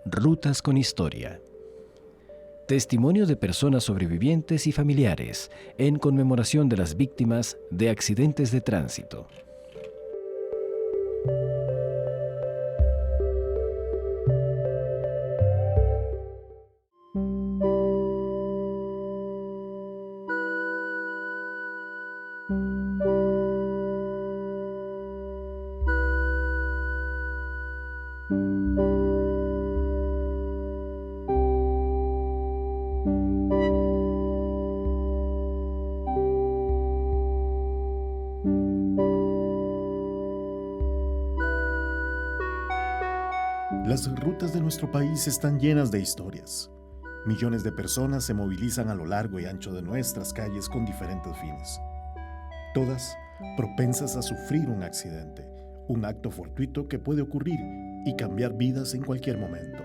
Rutas con Historia. Testimonio de personas sobrevivientes y familiares en conmemoración de las víctimas de accidentes de tránsito. Las rutas de nuestro país están llenas de historias. Millones de personas se movilizan a lo largo y ancho de nuestras calles con diferentes fines. Todas propensas a sufrir un accidente, un acto fortuito que puede ocurrir y cambiar vidas en cualquier momento.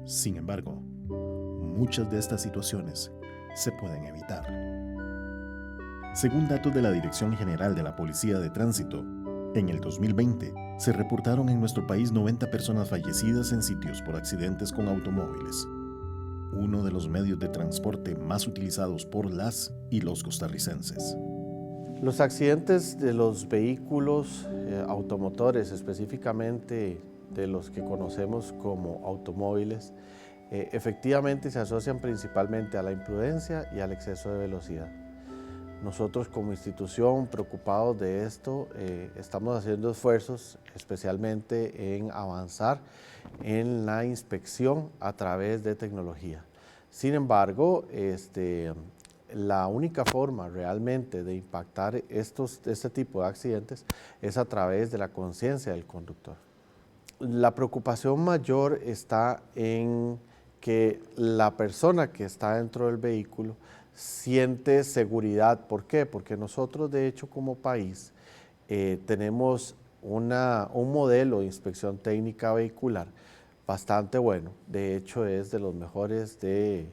Sin embargo, muchas de estas situaciones se pueden evitar. Según datos de la Dirección General de la Policía de Tránsito, en el 2020 se reportaron en nuestro país 90 personas fallecidas en sitios por accidentes con automóviles, uno de los medios de transporte más utilizados por las y los costarricenses. Los accidentes de los vehículos automotores, específicamente de los que conocemos como automóviles, efectivamente se asocian principalmente a la imprudencia y al exceso de velocidad. Nosotros como institución, preocupados de esto, estamos haciendo esfuerzos especialmente en avanzar en la inspección a través de tecnología. Sin embargo, la única forma realmente de impactar este tipo de accidentes es a través de la conciencia del conductor. La preocupación mayor está en que la persona que está dentro del vehículo siente seguridad. ¿Por qué? Porque nosotros, de hecho, como país, tenemos un modelo de inspección técnica vehicular bastante bueno. De hecho, es de los mejores de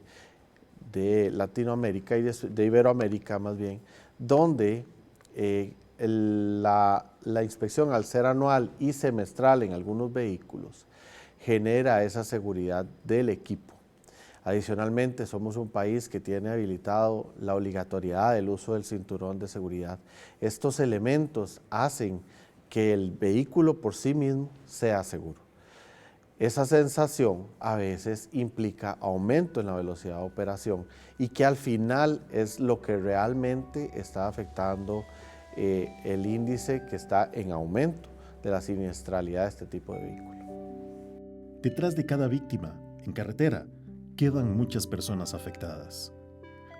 Latinoamérica y de Iberoamérica más bien, donde la inspección, al ser anual y semestral en algunos vehículos, genera esa seguridad del equipo. Adicionalmente, somos un país que tiene habilitado la obligatoriedad del uso del cinturón de seguridad. Estos elementos hacen que el vehículo por sí mismo sea seguro. Esa sensación a veces implica aumento en la velocidad de operación y que al final es lo que realmente está afectando el índice que está en aumento de la siniestralidad de este tipo de vehículo. Detrás de cada víctima, en carretera, quedan muchas personas afectadas,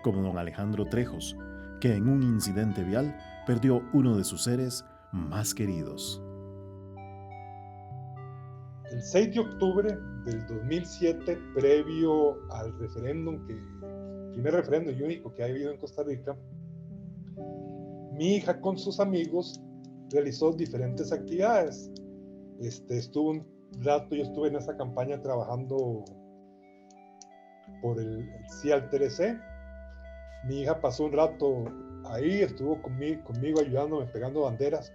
como don Alejandro Trejos, que en un incidente vial perdió uno de sus seres más queridos. El 6 de octubre del 2007, previo al referéndum, primer referéndum y único que ha habido en Costa Rica, mi hija con sus amigos realizó diferentes actividades. Estuvo un rato, yo estuve en esa campaña trabajando por el sí al TLC. Mi hija pasó un rato ahí, estuvo conmigo ayudándome, pegando banderas,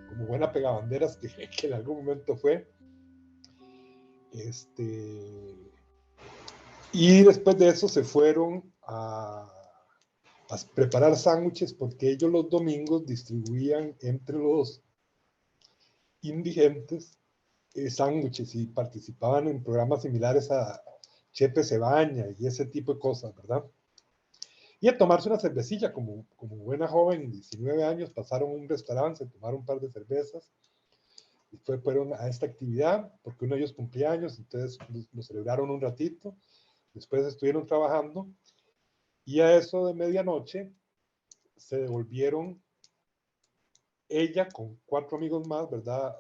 como buena pegabanderas que en algún momento fue. Y después de eso se fueron a preparar sándwiches, porque ellos los domingos distribuían entre los indigentes sándwiches y participaban en programas similares a Chepe se baña y ese tipo de cosas, ¿verdad? Y a tomarse una cervecilla, como buena joven, 19 años, pasaron a un restaurante, se tomaron un par de cervezas y fueron a esta actividad, porque uno de ellos cumplía años, entonces lo celebraron un ratito, después estuvieron trabajando y a eso de medianoche se devolvieron ella con 4 amigos más, ¿verdad?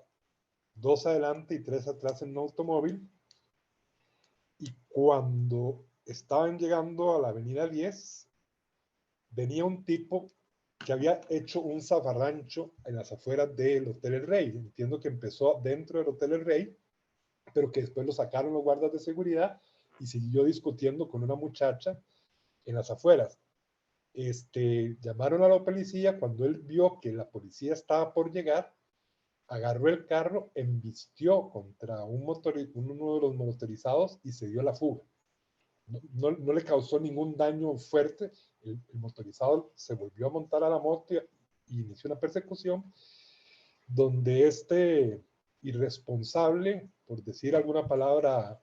2 adelante y 3 atrás en un automóvil. Y cuando estaban llegando a la avenida 10, venía un tipo que había hecho un zafarrancho en las afueras del Hotel El Rey. Entiendo que empezó dentro del Hotel El Rey, pero que después lo sacaron los guardas de seguridad y siguió discutiendo con una muchacha en las afueras. Llamaron a la policía. Cuando él vio que la policía estaba por llegar, agarró el carro, embistió contra uno de los motorizados y se dio la fuga. No le causó ningún daño fuerte. El motorizado se volvió a montar a la moto y inició una persecución donde este irresponsable, por decir alguna palabra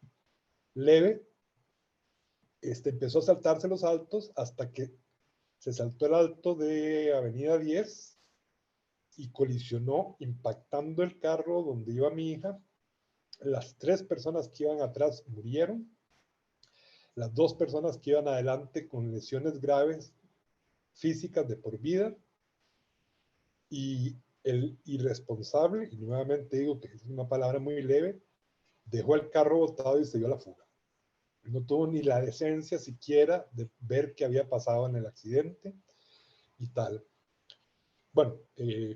leve, empezó a saltarse los altos hasta que se saltó el alto de Avenida 10 y colisionó, impactando el carro donde iba mi hija. Las 3 personas que iban atrás murieron. Las 2 personas que iban adelante con lesiones graves físicas de por vida. Y el irresponsable, y nuevamente digo que es una palabra muy leve, dejó el carro botado y se dio a la fuga. No tuvo ni la decencia siquiera de ver qué había pasado en el accidente y tal. Bueno,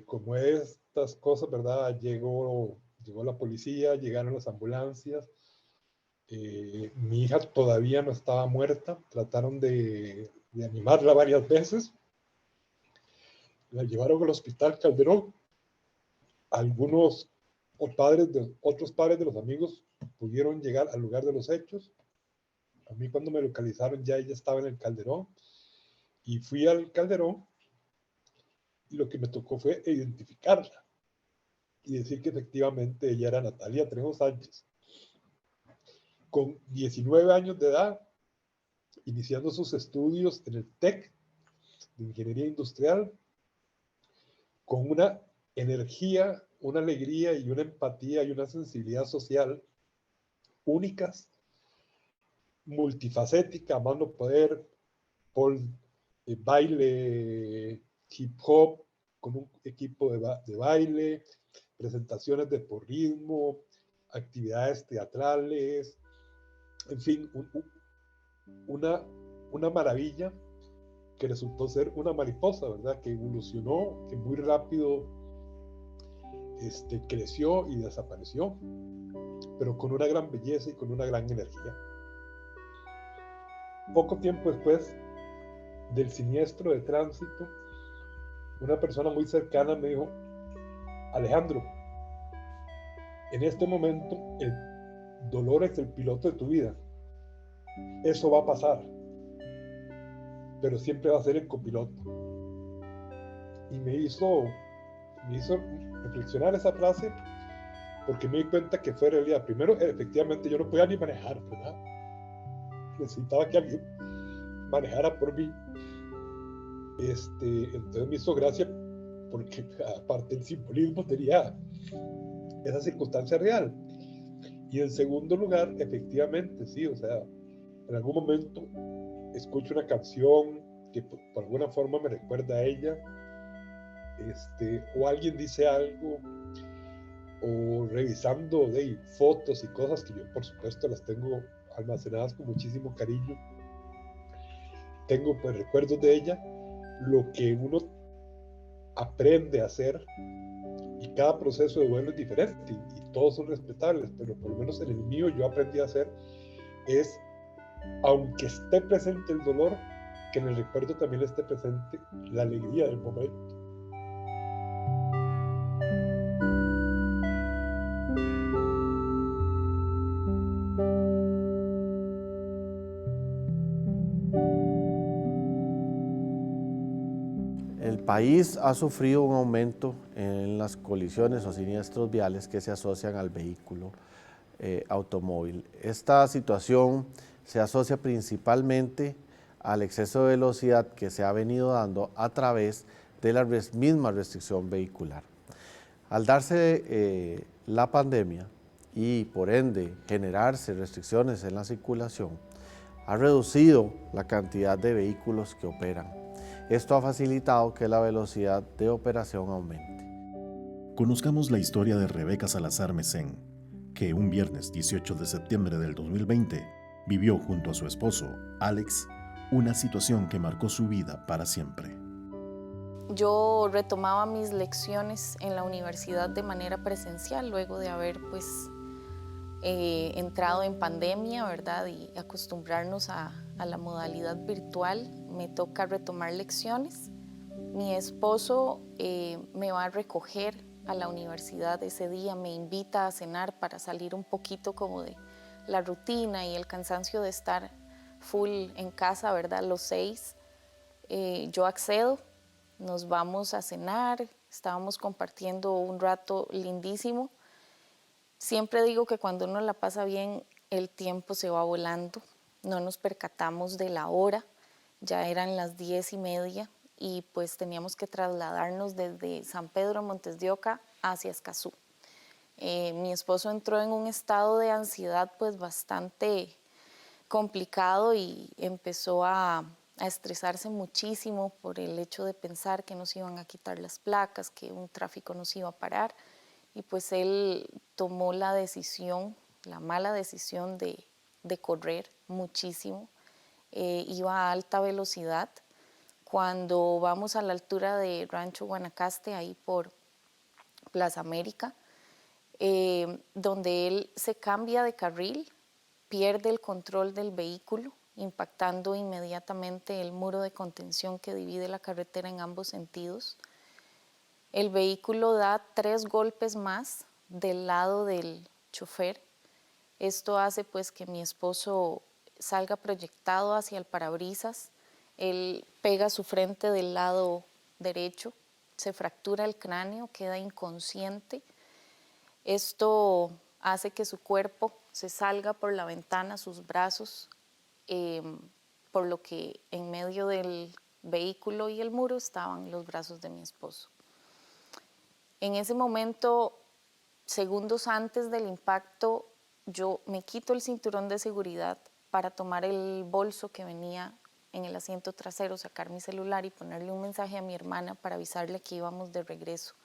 como estas cosas, ¿verdad? Llegó la policía, llegaron las ambulancias. Mi hija todavía no estaba muerta. Trataron de animarla varias veces. La llevaron al hospital Calderón. Algunos otros padres de los amigos pudieron llegar al lugar de los hechos. A mí cuando me localizaron ya ella estaba en el Calderón. Y fui al Calderón y lo que me tocó fue identificarla y decir que efectivamente ella era Natalia Trejo Sánchez, con 19 años de edad, iniciando sus estudios en el TEC de Ingeniería Industrial, con una energía, una alegría y una empatía y una sensibilidad social únicas, multifacética, a más no poder, baile, hip hop, con un equipo de baile, presentaciones de porrismo, actividades teatrales, en fin, una maravilla que resultó ser una mariposa, ¿verdad? Que evolucionó, que muy rápido creció y desapareció, pero con una gran belleza y con una gran energía. Poco tiempo después del siniestro de tránsito, una persona muy cercana me dijo: Alejandro, en este momento el dolor es el piloto de tu vida. Eso va a pasar, pero siempre va a ser el copiloto. Y me hizo reflexionar esa frase, porque me di cuenta que fue realidad. Primero, efectivamente, yo no podía ni manejar, ¿verdad? Necesitaba que alguien manejara por mí. Entonces me hizo gracia porque aparte el simbolismo tenía esa circunstancia real. Y en segundo lugar, efectivamente, sí, o sea, en algún momento escucho una canción que por alguna forma me recuerda a ella, o alguien dice algo, o revisando fotos y cosas que yo por supuesto las tengo almacenadas con muchísimo cariño, tengo pues recuerdos de ella. Lo que uno aprende a hacer, y cada proceso de duelo es diferente y todos son respetables, pero por lo menos en el mío yo aprendí a hacer es, aunque esté presente el dolor, que en el recuerdo también esté presente la alegría del momento. El país ha sufrido un aumento en las colisiones o siniestros viales que se asocian al vehículo automóvil. Esta situación se asocia principalmente al exceso de velocidad que se ha venido dando a través de la misma restricción vehicular. Al darse la pandemia y por ende generarse restricciones en la circulación, ha reducido la cantidad de vehículos que operan. Esto ha facilitado que la velocidad de operación aumente. Conozcamos la historia de Rebeca Salazar Mesén, que un viernes 18 de septiembre del 2020 vivió junto a su esposo, Alex, una situación que marcó su vida para siempre. Yo retomaba mis lecciones en la universidad de manera presencial luego de haber entrado en pandemia, ¿verdad? Y acostumbrarnos a la modalidad virtual. Me toca retomar lecciones. Mi esposo me va a recoger a la universidad ese día, me invita a cenar para salir un poquito como de la rutina y el cansancio de estar full en casa, ¿verdad? Los 6, yo accedo, nos vamos a cenar, estábamos compartiendo un rato lindísimo. Siempre digo que cuando uno la pasa bien, el tiempo se va volando, no nos percatamos de la hora, ya eran las 10:30 y pues teníamos que trasladarnos desde San Pedro Montes de Oca hacia Escazú. Mi esposo entró en un estado de ansiedad pues bastante complicado y empezó a estresarse muchísimo por el hecho de pensar que nos iban a quitar las placas, que un tráfico nos iba a parar, y pues él tomó la decisión, la mala decisión de correr muchísimo. Iba a alta velocidad. Cuando vamos a la altura de Rancho Guanacaste, ahí por Plaza América, donde él se cambia de carril, pierde el control del vehículo, impactando inmediatamente el muro de contención que divide la carretera en ambos sentidos. El vehículo da 3 golpes más del lado del chofer. Esto hace pues que mi esposo salga proyectado hacia el parabrisas. Él pega su frente del lado derecho, se fractura el cráneo, queda inconsciente. Esto hace que su cuerpo se salga por la ventana, sus brazos, por lo que en medio del vehículo y el muro estaban los brazos de mi esposo. En ese momento, segundos antes del impacto, yo me quito el cinturón de seguridad para tomar el bolso que venía en el asiento trasero, sacar mi celular y ponerle un mensaje a mi hermana para avisarle que íbamos de regreso.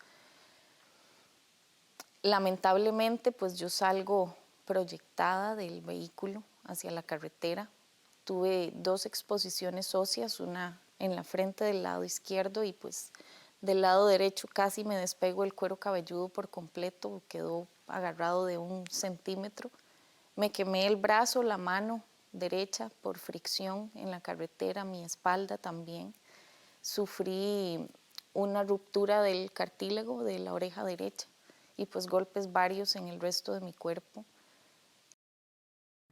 Lamentablemente, pues yo salgo proyectada del vehículo hacia la carretera. Tuve 2 exposiciones óseas, una en la frente del lado izquierdo y pues del lado derecho casi me despego el cuero cabelludo por completo, quedó agarrado de 1 centímetro. Me quemé el brazo, la mano derecha por fricción en la carretera, mi espalda también. Sufrí una ruptura del cartílago de la oreja derecha y pues golpes varios en el resto de mi cuerpo.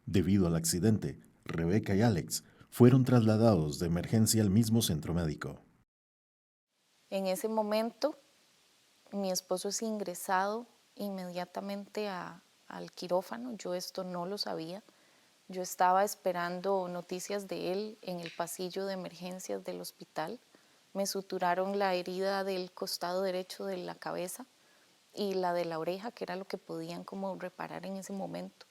Debido al accidente, Rebeca y Alex fueron trasladados de emergencia al mismo centro médico. En ese momento, mi esposo es ingresado inmediatamente al quirófano. Yo esto no lo sabía. Yo estaba esperando noticias de él en el pasillo de emergencias del hospital. Me suturaron la herida del costado derecho de la cabeza y la de la oreja, que era lo que podían como reparar en ese momento.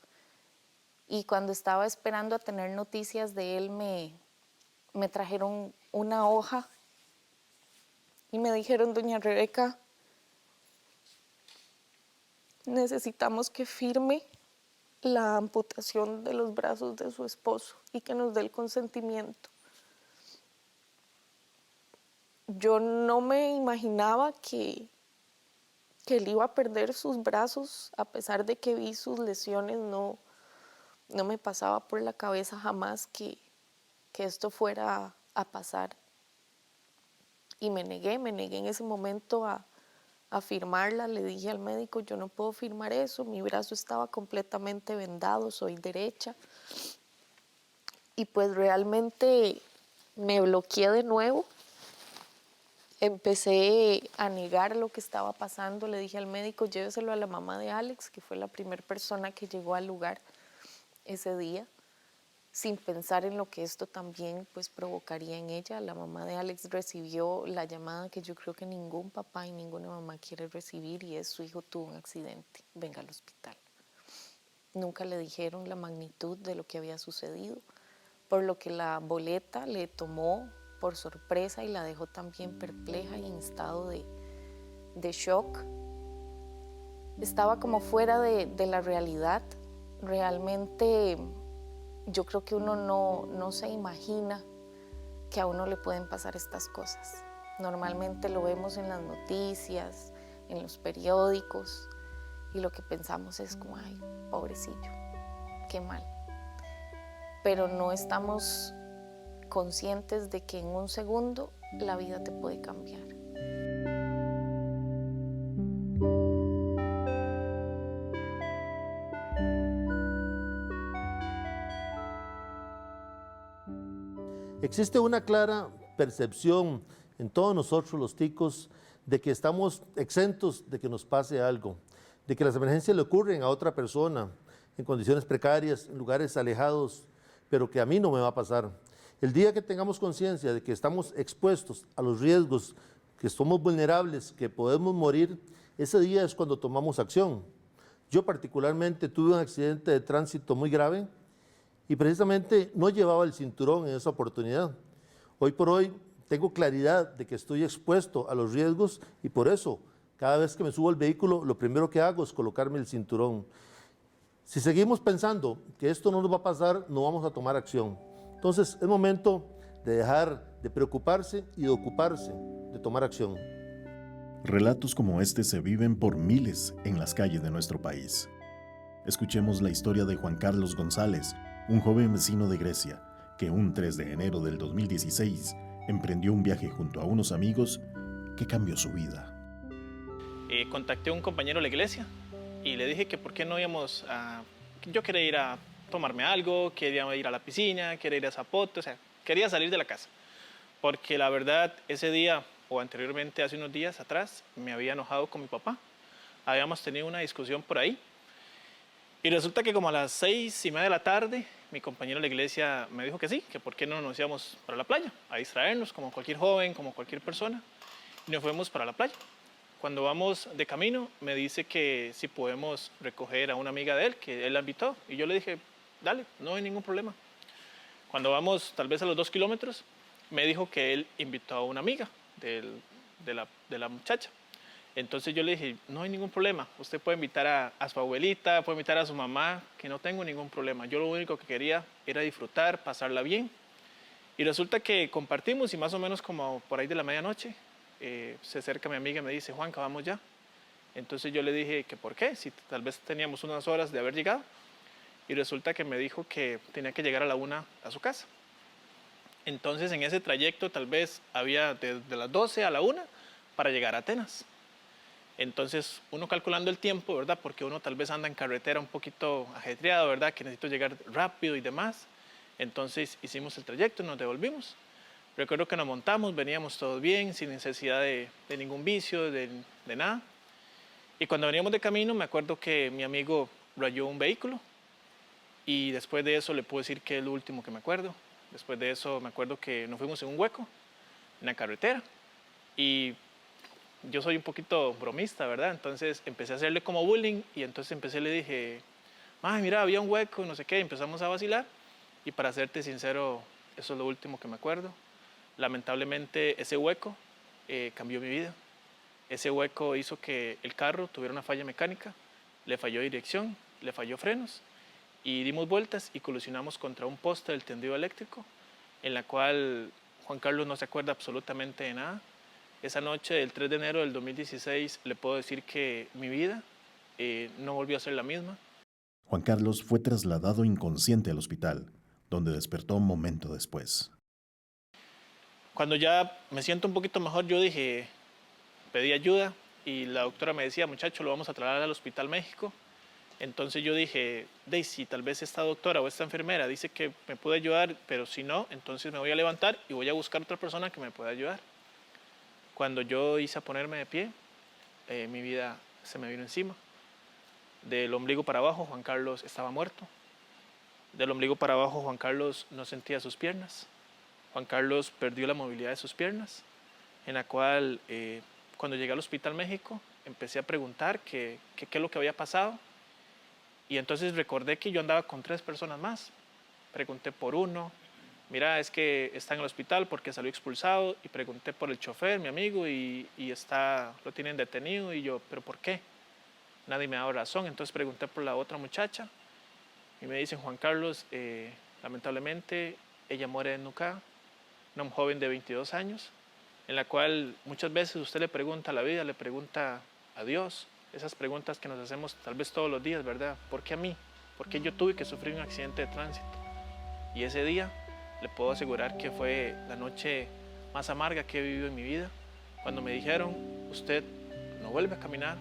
Y cuando estaba esperando a tener noticias de él, me trajeron una hoja y me dijeron: doña Rebeca, necesitamos que firme la amputación de los brazos de su esposo y que nos dé el consentimiento. Yo no me imaginaba que él iba a perder sus brazos, a pesar de que vi sus lesiones. No me pasaba por la cabeza jamás que esto fuera a pasar. Y me negué en ese momento a firmarla. Le dije al médico: yo no puedo firmar eso, mi brazo estaba completamente vendado, soy derecha. Y pues realmente me bloqueé de nuevo. Empecé a negar lo que estaba pasando. Le dije al médico: lléveselo a la mamá de Alex, que fue la primera persona que llegó al lugar ese día, sin pensar en lo que esto también pues provocaría en ella. La mamá de Alex recibió la llamada que yo creo que ningún papá y ninguna mamá quiere recibir, y es: su hijo tuvo un accidente, venga al hospital. Nunca le dijeron la magnitud de lo que había sucedido, por lo que la boleta le tomó por sorpresa y la dejó también perpleja y en estado de shock. Estaba como fuera de la realidad. Realmente yo creo que uno no se imagina que a uno le pueden pasar estas cosas. Normalmente lo vemos en las noticias, en los periódicos, y lo que pensamos es como: ay, pobrecillo, qué mal. Pero no estamos conscientes de que en un segundo la vida te puede cambiar. Existe una clara percepción en todos nosotros los ticos de que estamos exentos de que nos pase algo, de que las emergencias le ocurren a otra persona en condiciones precarias, en lugares alejados, pero que a mí no me va a pasar. El día que tengamos conciencia de que estamos expuestos a los riesgos, que somos vulnerables, que podemos morir, ese día es cuando tomamos acción. Yo particularmente tuve un accidente de tránsito muy grave y precisamente no llevaba el cinturón en esa oportunidad. Hoy por hoy tengo claridad de que estoy expuesto a los riesgos y por eso, cada vez que me subo al vehículo, lo primero que hago es colocarme el cinturón. Si seguimos pensando que esto no nos va a pasar, no vamos a tomar acción. Entonces, es momento de dejar de preocuparse y de ocuparse, de tomar acción. Relatos como este se viven por miles en las calles de nuestro país. Escuchemos la historia de Juan Carlos González, un joven vecino de Grecia, que un 3 de enero del 2016 emprendió un viaje junto a unos amigos que cambió su vida. Contacté a un compañero de la iglesia y le dije que por qué no íbamos a... Yo quería ir a tomarme algo, quería ir a la piscina, quería ir a Zapote, o sea, quería salir de la casa. Porque la verdad, ese día, o anteriormente, hace unos días atrás, me había enojado con mi papá. Habíamos tenido una discusión por ahí. Y resulta que como a las 6:30 de la tarde, mi compañero de la iglesia me dijo que sí, que por qué no nos íbamos para la playa, a distraernos, como cualquier joven, como cualquier persona. Y nos fuimos para la playa. Cuando vamos de camino, me dice que si podemos recoger a una amiga de él, que él la invitó. Y yo le dije, dale, no hay ningún problema. Cuando vamos tal vez a los 2 kilómetros, me dijo que él invitó a una amiga de la muchacha. Entonces yo le dije, no hay ningún problema, usted puede invitar a su abuelita, puede invitar a su mamá, que no tengo ningún problema. Yo lo único que quería era disfrutar, pasarla bien. Y resulta que compartimos y más o menos como por ahí de la medianoche, se acerca mi amiga y me dice, Juanca, vamos ya. Entonces yo le dije que por qué, si tal vez teníamos unas horas de haber llegado. Y resulta que me dijo que tenía que llegar a la 1 a su casa. Entonces en ese trayecto tal vez había de las 12 a la 1 para llegar a Atenas. Entonces uno calculando el tiempo, ¿verdad? Porque uno tal vez anda en carretera un poquito ajetreado, ¿verdad? Que necesito llegar rápido y demás. Entonces hicimos el trayecto y nos devolvimos. Recuerdo que nos montamos, veníamos todos bien, sin necesidad de ningún vicio, de nada. Y cuando veníamos de camino, me acuerdo que mi amigo rayó un vehículo. Y después de eso le puedo decir que es lo último que me acuerdo. Después de eso me acuerdo que nos fuimos en un hueco, en la carretera. Y yo soy un poquito bromista, ¿verdad? Entonces empecé a hacerle como bullying y entonces le dije, ay, mira, había un hueco, no sé qué, y empezamos a vacilar. Y para serte sincero, eso es lo último que me acuerdo. Lamentablemente ese hueco cambió mi vida. Ese hueco hizo que el carro tuviera una falla mecánica, le falló dirección, le falló frenos y dimos vueltas y colisionamos contra un poste del tendido eléctrico en la cual Juan Carlos no se acuerda absolutamente de nada. Esa noche del 3 de enero del 2016 le puedo decir que mi vida no volvió a ser la misma. Juan Carlos fue trasladado inconsciente al hospital, donde despertó un momento después. Cuando ya me siento un poquito mejor, yo pedí ayuda y la doctora me decía, muchacho, lo vamos a trasladar al Hospital México. Entonces yo dije, si tal vez esta doctora o esta enfermera dice que me puede ayudar, pero si no, entonces me voy a levantar y voy a buscar otra persona que me pueda ayudar. Cuando yo hice a ponerme de pie, mi vida se me vino encima. Del ombligo para abajo, Juan Carlos estaba muerto. Del ombligo para abajo, Juan Carlos no sentía sus piernas. Juan Carlos perdió la movilidad de sus piernas, en la cual cuando llegué al Hospital México empecé a preguntar qué es lo que había pasado. Y entonces recordé que yo andaba con 3 personas más. Pregunté por uno, mira, es que está en el hospital porque salió expulsado. Y pregunté por el chofer, mi amigo, y lo tienen detenido. Y yo, ¿pero por qué? Nadie me daba razón. Entonces pregunté por la otra muchacha. Y me dicen, Juan Carlos, lamentablemente ella muere en Nucá, una joven de 22 años, en la cual muchas veces usted le pregunta a la vida, le pregunta a Dios, esas preguntas que nos hacemos tal vez todos los días, ¿verdad? ¿Por qué a mí? ¿Por qué yo tuve que sufrir un accidente de tránsito? Y ese día le puedo asegurar que fue la noche más amarga que he vivido en mi vida, cuando me dijeron, usted no vuelve a caminar,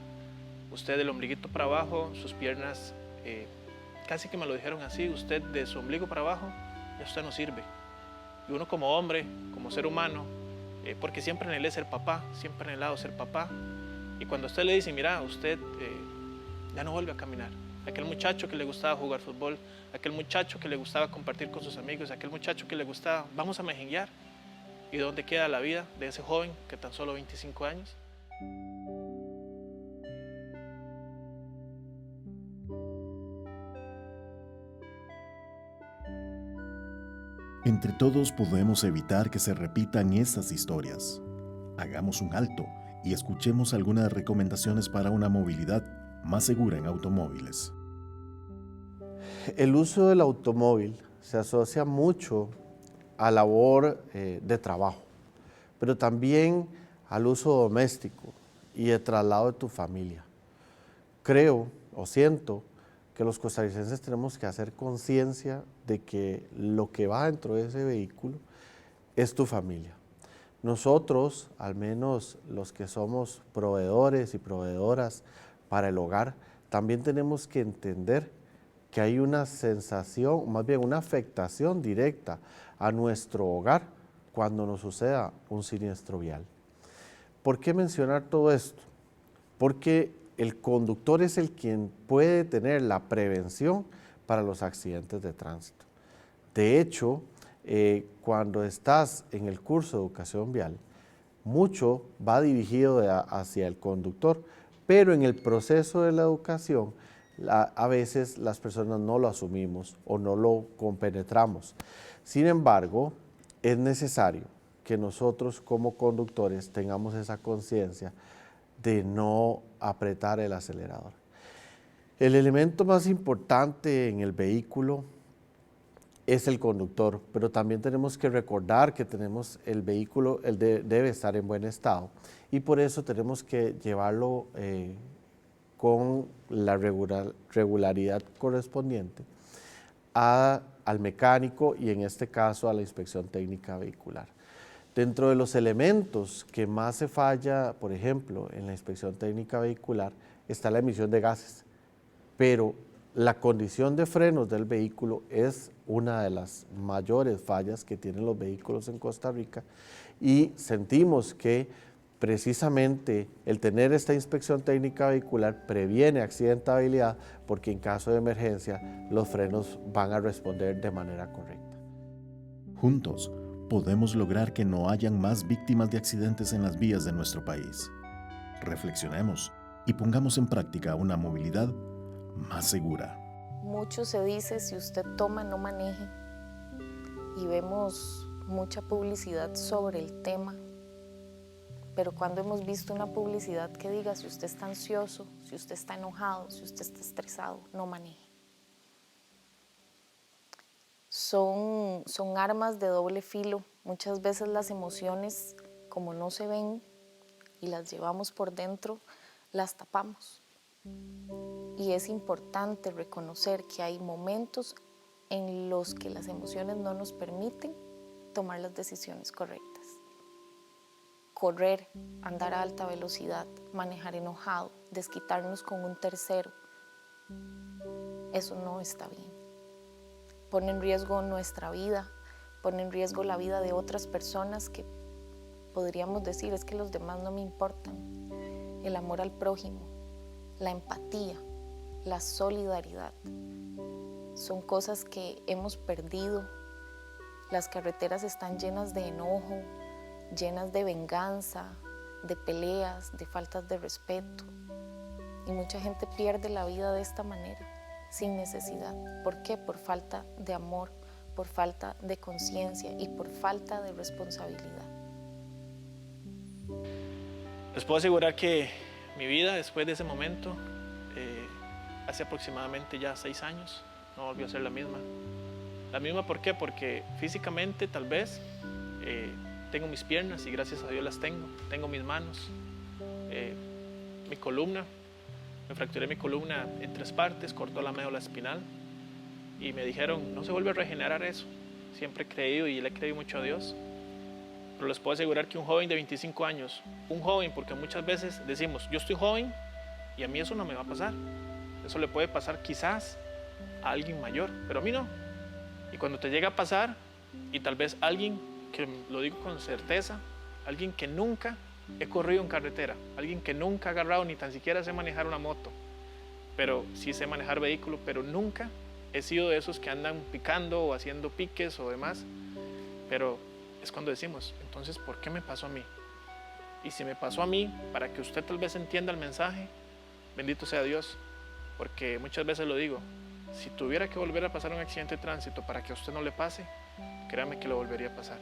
usted del ombliguito para abajo, sus piernas, casi que me lo dijeron así, usted de su ombligo para abajo, ya usted no sirve. Y uno como hombre, como ser humano, porque siempre anhelé ser papá, siempre he anhelado ser papá. Y cuando usted le dice, mira, usted ya no vuelve a caminar. Aquel muchacho que le gustaba jugar fútbol, aquel muchacho que le gustaba compartir con sus amigos, aquel muchacho que le gustaba, vamos a mejenguear. ¿Y dónde queda la vida de ese joven que tan solo 25 años? Entre todos podemos evitar que se repitan estas historias. Hagamos un alto y escuchemos algunas recomendaciones para una movilidad más segura en automóviles. El uso del automóvil se asocia mucho a labor de trabajo, pero también al uso doméstico y de traslado de tu familia. Creo o siento que los costarricenses tenemos que hacer conciencia de que lo que va dentro de ese vehículo es tu familia. Nosotros, al menos los que somos proveedores y proveedoras para el hogar, también tenemos que entender que hay una sensación, más bien una afectación directa a nuestro hogar cuando nos suceda un siniestro vial. ¿Por qué mencionar todo esto? Porque el conductor es el quien puede tener la prevención para los accidentes de tránsito. De hecho, cuando estás en el curso de educación vial, mucho va dirigido hacia el conductor, pero en el proceso de la educación, a veces las personas no lo asumimos o no lo compenetramos. Sin embargo, es necesario que nosotros como conductores tengamos esa conciencia de no apretar el acelerador. El elemento más importante en el vehículo es el conductor, pero también tenemos que recordar que tenemos el vehículo, debe estar en buen estado y por eso tenemos que llevarlo con la regularidad correspondiente al mecánico y en este caso a la inspección técnica vehicular. Dentro de los elementos que más se falla, por ejemplo, en la inspección técnica vehicular, está la emisión de gases, pero la condición de frenos del vehículo es una de las mayores fallas que tienen los vehículos en Costa Rica y sentimos que precisamente el tener esta inspección técnica vehicular previene accidentabilidad porque en caso de emergencia los frenos van a responder de manera correcta. Juntos, podemos lograr que no hayan más víctimas de accidentes en las vías de nuestro país. Reflexionemos y pongamos en práctica una movilidad más segura. Mucho se dice, si usted toma, no maneje. Y vemos mucha publicidad sobre el tema. Pero cuando hemos visto una publicidad que diga, si usted está ansioso, si usted está enojado, si usted está estresado, no maneje. Son armas de doble filo. Muchas veces las emociones, como no se ven y las llevamos por dentro, las tapamos. Y es importante reconocer que hay momentos en los que las emociones no nos permiten tomar las decisiones correctas. Correr, andar a alta velocidad, manejar enojado, desquitarnos con un tercero, eso no está bien. Pone en riesgo nuestra vida, pone en riesgo la vida de otras personas que podríamos decir es que los demás no me importan. El amor al prójimo, la empatía, la solidaridad, son cosas que hemos perdido. Las carreteras están llenas de enojo, llenas de venganza, de peleas, de faltas de respeto. Y mucha gente pierde la vida de esta manera, sin necesidad. ¿Por qué? Por falta de amor, por falta de conciencia y por falta de responsabilidad. Les puedo asegurar que mi vida después de ese momento, hace aproximadamente ya 6 años, no volvió a ser la misma. La misma, ¿por qué? Porque físicamente tal vez tengo mis piernas y gracias a Dios las tengo. Tengo mis manos, mi columna. Me fracturé mi columna en 3 partes, cortó la médula espinal y me dijeron, no se vuelve a regenerar eso. Siempre he creído y le he creído mucho a Dios. Pero les puedo asegurar que un joven de 25 años, un joven, porque muchas veces decimos, yo estoy joven y a mí eso no me va a pasar. Eso le puede pasar quizás a alguien mayor, pero a mí no. Y cuando te llega a pasar, Y tal vez alguien, que lo digo con certeza, alguien que nunca he corrido en carretera, alguien que nunca ha agarrado, ni tan siquiera sé manejar una moto, pero sí sé manejar vehículo, pero nunca he sido de esos que andan picando o haciendo piques o demás. Pero es cuando decimos, entonces, ¿por qué me pasó a mí? Y si me pasó a mí, para que usted tal vez entienda el mensaje, bendito sea Dios, porque muchas veces lo digo, si tuviera que volver a pasar un accidente de tránsito para que a usted no le pase, créame que lo volvería a pasar,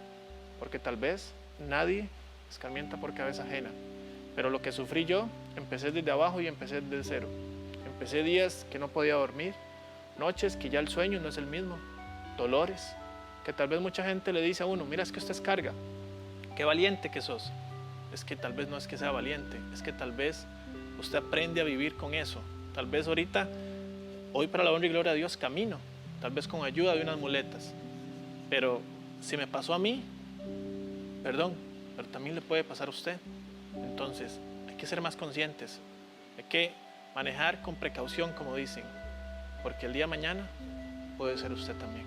porque tal vez nadie escarmienta por cabeza ajena, pero lo que sufrí yo, empecé desde abajo y empecé desde cero. Empecé días que no podía dormir, noches que ya el sueño no es el mismo, dolores, que tal vez mucha gente le dice a uno, mira, es que usted es carga, qué valiente que sos. Es que tal vez no es que sea valiente, es que tal vez usted aprende a vivir con eso. Tal vez ahorita, hoy para la honra y gloria a Dios, camino, tal vez con ayuda de unas muletas. Pero si me pasó a mí, perdón, pero también le puede pasar a usted. Entonces, hay que ser más conscientes, hay que manejar con precaución, como dicen, porque el día de mañana puede ser usted también.